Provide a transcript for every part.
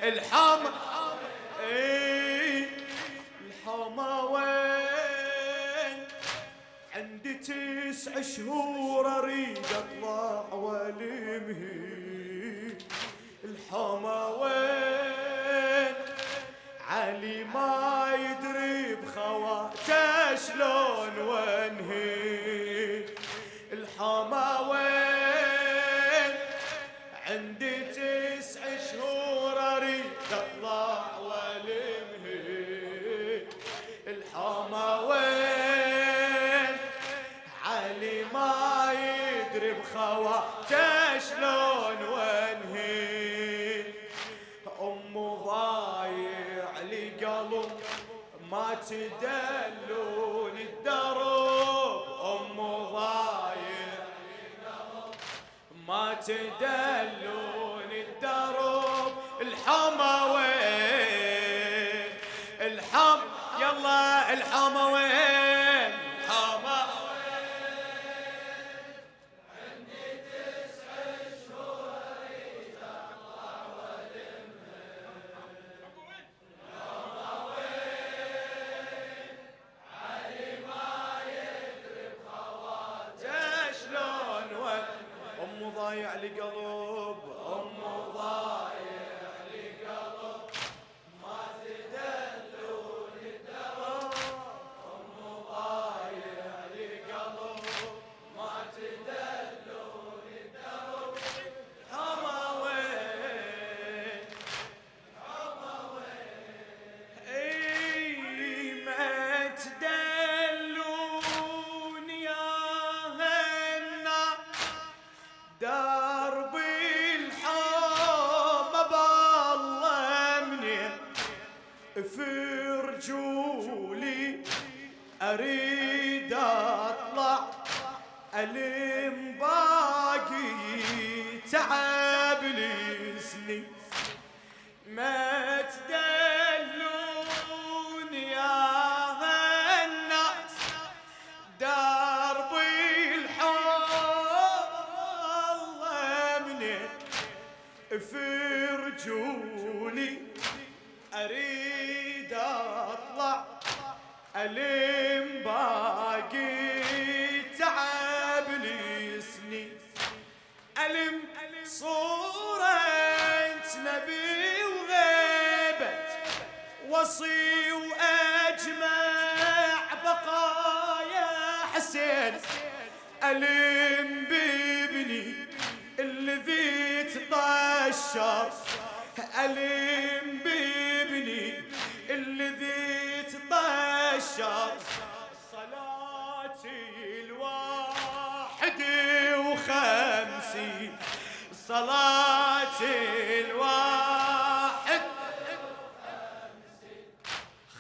الحما الحما وين؟ عندي 9 شهور اريد اطلع والمهي. الحما وين؟ علي ما يدري بخواته شلون وانهي. الحما وين؟ عندي 9 شهور اريد اطلع والمهي. الحما وين؟ علي ما يدري بخواته شلون وانهي. ضايع لي قلب ما تدلون الدرب. ضايع لي قلب ما تدلون الدرب. الحما وين؟ يلا الحما وين؟ الحما ضايع لي قلب. ضايع لي قلب ما تدلون الدرب. ضايع لي قلب ما تدلون الدرب. حما وين؟ ما تدلون يا هنا درب الحما بالله منين في رجولي اريد اطلع الم باقي تعب لي سنين. ما تدلون يا الناس درب في رجولي اريد اطلع الم باقي تعب لي سنين. الم صورة نبي وغيبة وصي واجمع بقايا حسين. الم بابني الذي تطشر. الم بابني الذي تطشر. صلاتي 51 صلاتي 51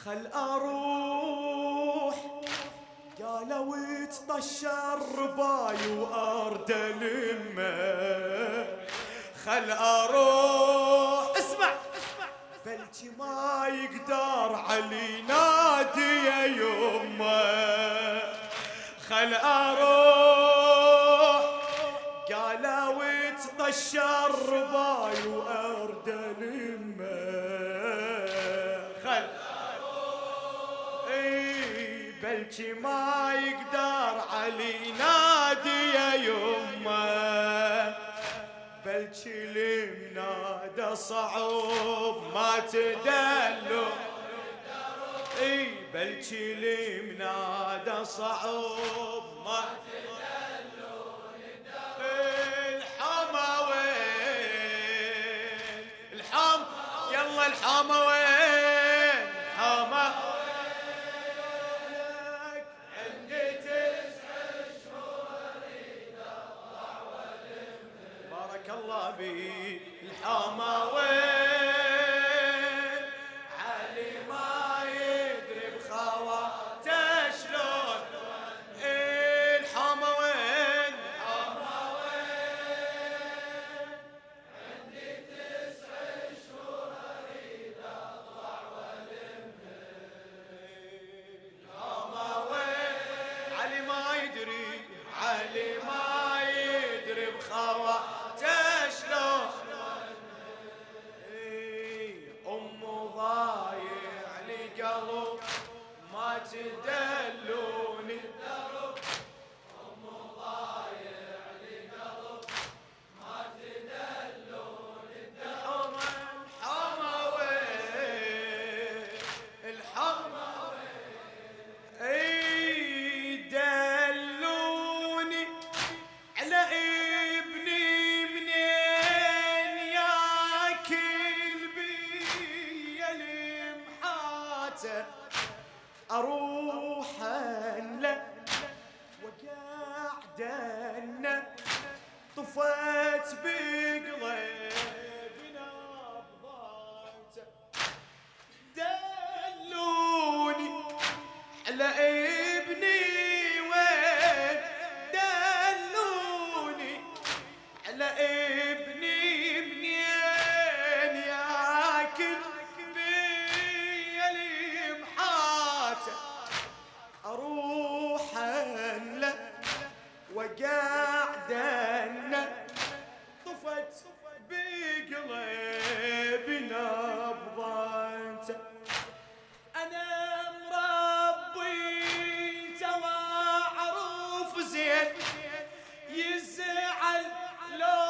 خل اروح قالوا يتطشر باي وارد لمه. خل اروح اسمع بلجي ما يقدر علي نادي يا يمه. خل اروح قالوا يتطشر باي وارد لمه. خل بلجي ما يقدر علي نادي يا يمه. بلجي المنادى صعب ما تدلوا. بلجي المنادى صعب ما تدلوا. الحما وين؟ يلا الحما وين؟ الحما عندي 9 شهور اريد اطلع والم. بارك الله بي. الحما وين؟ علي ما يدري بخواته شلون. الحما وين؟ عندي 9 شهور اريد تدلوني اروح له وقاعدنا طفت بقلبي نبضات دلوني على ابني وين دلوني على ابني منين ياكل اروح له وقاعدنا طفت بقلبي نبضات انا مربي واعرف زين يزعل لو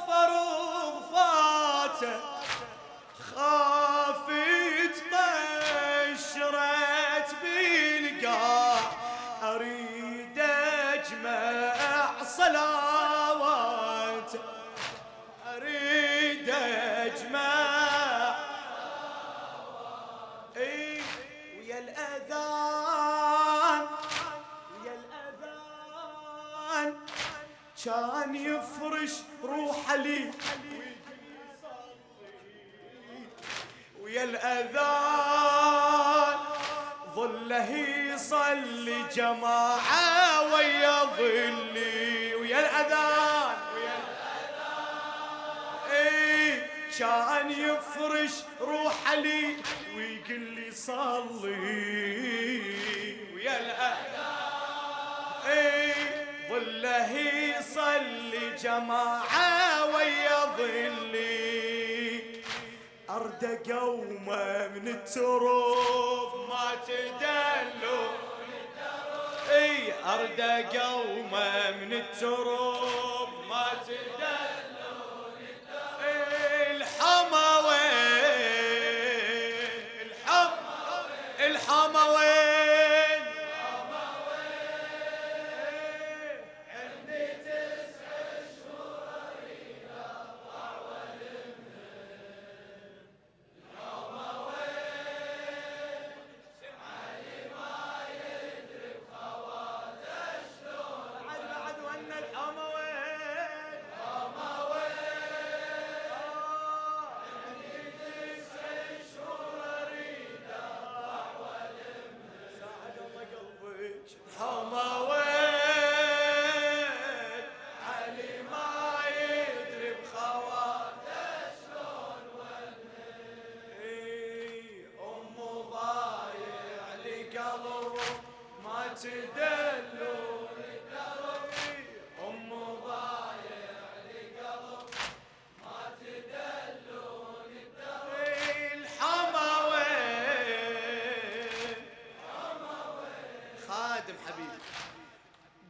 فرض فاته خافت طشرت بالقاع اريد اجمع صلوات اريد اجمع اي ويا الاذان ويا الاذان كان يفرش روحه لي ويا الأذان ظله يصلي جماعة ويا ظلي ويا الأذان اي كان يفرش روحه لي ويقول لي صلي ويا الأذان اي ظله يصلي جماعة ويا ظلي أرد قومه من التراب ما تدلوا اي أرد قومه من التراب ما تدلوا الحما وين الحما وين عندي 9 شهور اريد اطلع الحما وين علي ما يدري بخواته شلون ولد امه ضايع لي قلب ما تدلوا امه ضايع لي قلب ما تدلوا الحما وين خادم حبيبي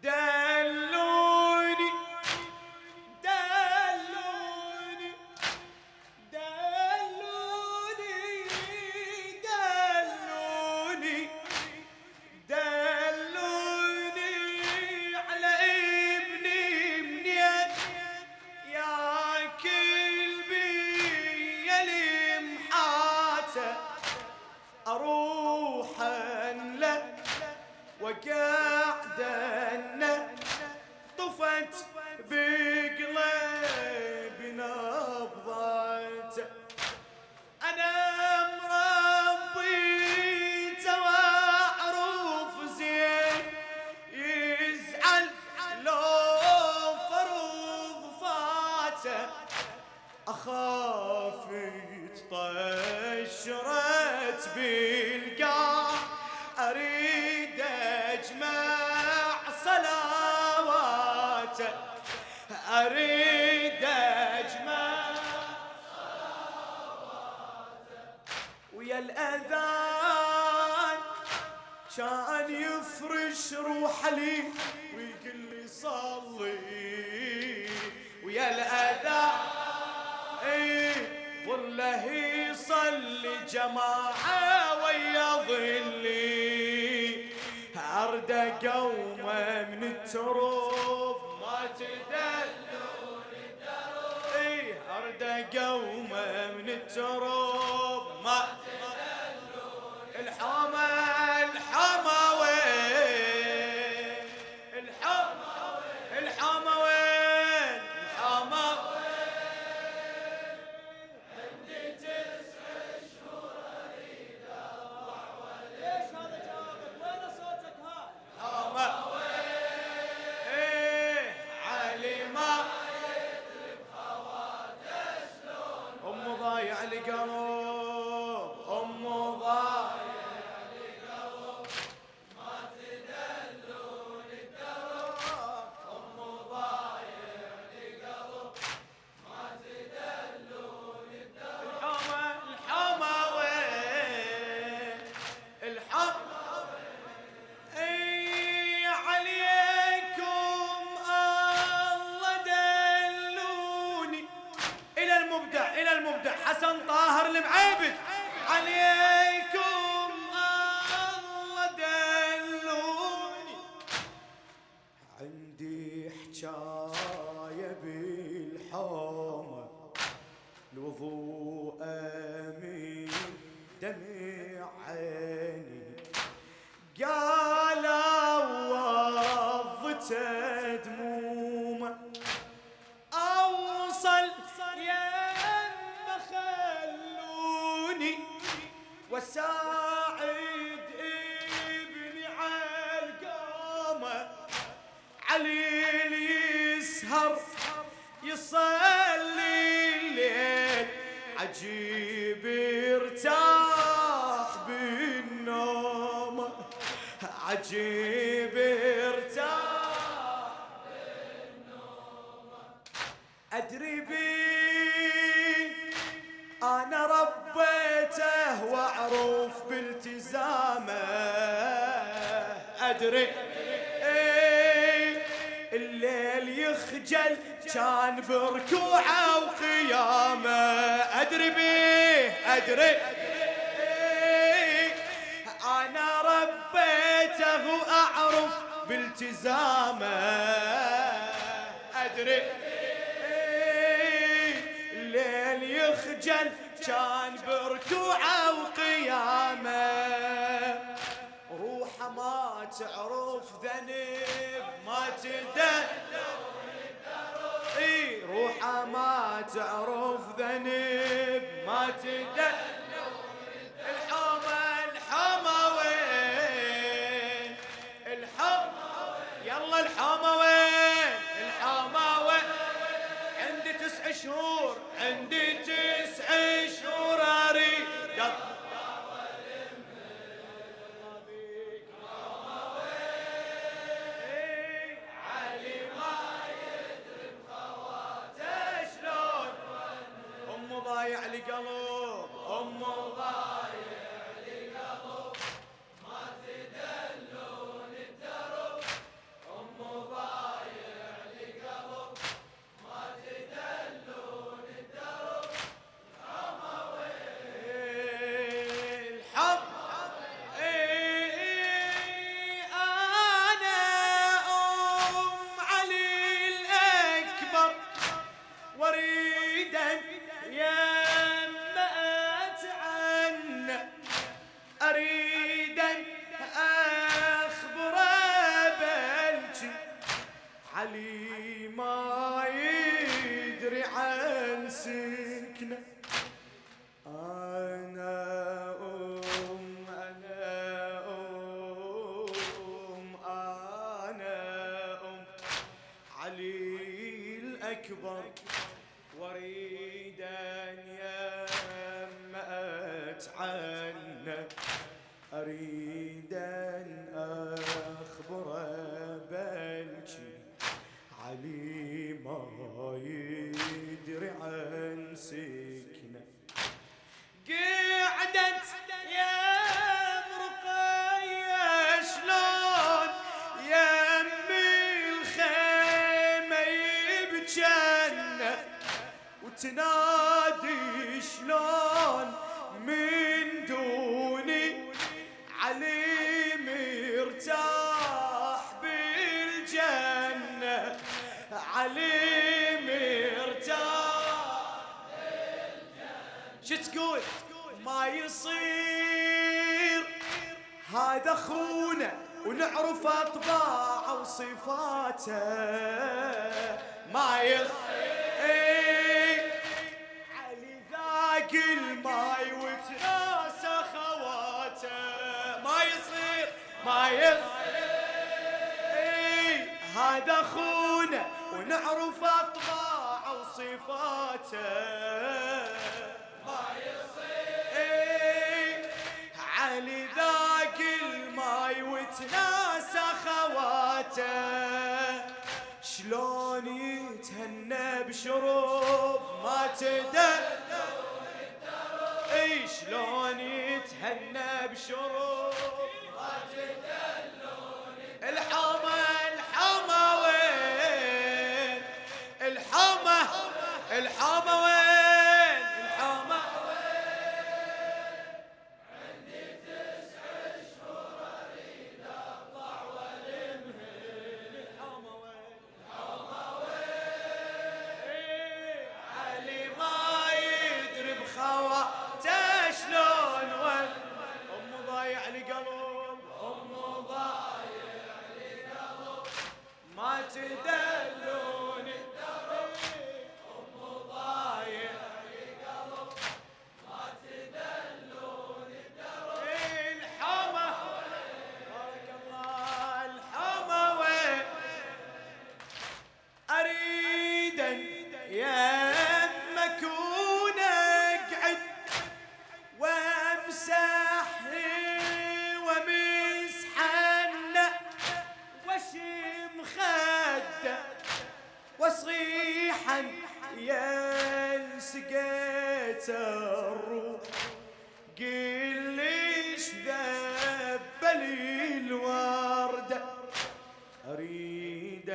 دلوني دلوني دلوني دلوني دلوني على ابني منين ياكل بي المحاته اروح له وقاعدنا طفت بقلبي نبضات انا مربي واعرف زين يزعل لو فرض فاته اخاف يتطشرت بالقاع اريد اجمع صلوات اريد اجمع صلوات ويا الاذان كان يفرش روح لي ويقول لي صلي ويا الأذى ظله يصلي جماعة ويا ظلي أرد قومه من التراب ما تدلون الدرب أرد قومه من التراب ما تدلون الحومة الحومة وين الحومة وين الحومة ضايع لقلب أمه ضايع لقلب ما تدلون الدرب أمه ضايع لقلب ما تدلون الدرب الحومة وين الحومة اي عليكم الله دلوني الى المبدع حسن طاهر المعيبد عليكم الله دلوني عندي حجايه بالحومه الوضوء من دمع عيني قالوا وضته دمومه اوصل يما خلوني وساعد ابني عالقامه علي يسهر يصلي الليل عجيب ارتاح بالنوم عجيب ارتاح بالنوم أدري بي أنا ربيته وأعرف بالتزامه أدري الليل يخجل كان بركوعه وقيامه أدري بيه أدري أنا ربيته وأعرف بالتزامه أدري الليل يخجل كان بركوعه وقيامه روحه ما تعرف ذنب ما تدلون الدرب روحه ما تعرف ذنب ما تدلون الحومة وين الحومة يلا الحومة وين الحومة وين عندي 9 شهور عندي 9 شهور اريد ضايع لقلب أمه ضايع لقلب ما تدلون الدرب أمه ضايع لقلب ما تدلون الدرب الحومة وين الحومة أنا علي الأكبر وريدا يما اتعنى اريد اخبره بلجي علي ما يدري عن سكنه انا علي الاكبر وريدا يما اتعنى اريد اخبره بلجي علي ما يدري عن سكنه قعدت يا رقيه شو تقول؟ ما يصير هذا اخونا ونعرف اطباعه وصفاته، ما يصير علي ذاق الماي وتناسى خواته، ما يصير هذا اخونا ونعرف اطباعه وصفاته، ما يصير علي ذاق الماي وتناسى خواته، شلون يتهنى بشروب ما تدلون الدرب، اي شلون يتهنى بشروب ما تدلون الحومه وين؟ الحومه وين؟ الحومه عندي 9 شهور اريد اطلع والمهل، الحومه وين؟ علي ما يدري بخواته شلون وين، ام ضايع لي قلب، ام ضايع لي قلب ما تدلون الدرب، ام ضايع لي قلب ما تدلون الدرب، الحومه بارك الله الحومه وين؟ اريد يمك ونقعد وامسح ومسحنا واشم خده وصريحا يا سقيت الروح، قل ليش ذبلي الورده، اريد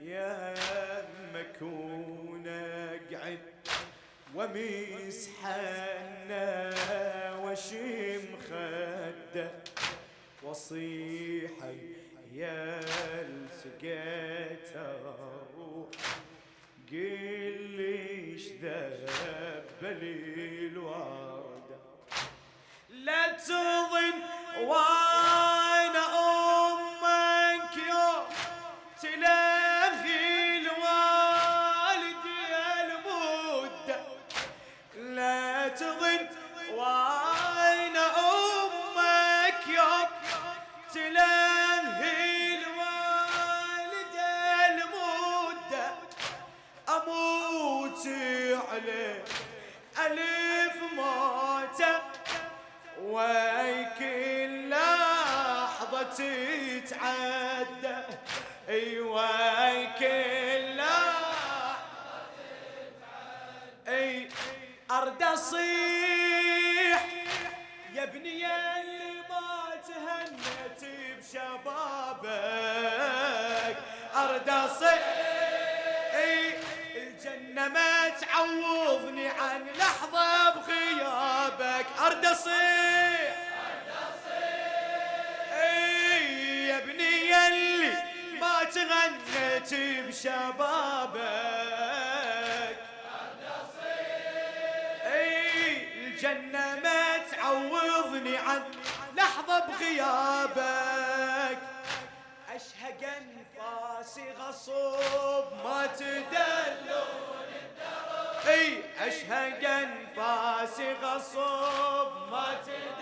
يمك ونقعد ومسحنا وشم خده وصيحا يا سقيت الروح، قل ليش ذبلي الورده، لا تظن وانا امك يوم تلاغي الوالد المده، لا تظن وانا امك يوم تلاغي الوالد المده، اموت عليه الف موته وكل لحظه تتعدى، ايوه كل لحظه تتعدى، اي ارد اصيح يا ابني اللي ما تهنت بشبابك، ارد اصيح الجنة ما تعوضني عن لحظة بغيابك، ارد اصيح يا ابني يلي ما تغنيت بشبابك، ارد اصيح الجنة ما تعوضني عن لحظة بغيابك، اشهق انفاسي غصب ما تدلون الدرب، اشهق انفاسي غصب ما تدلون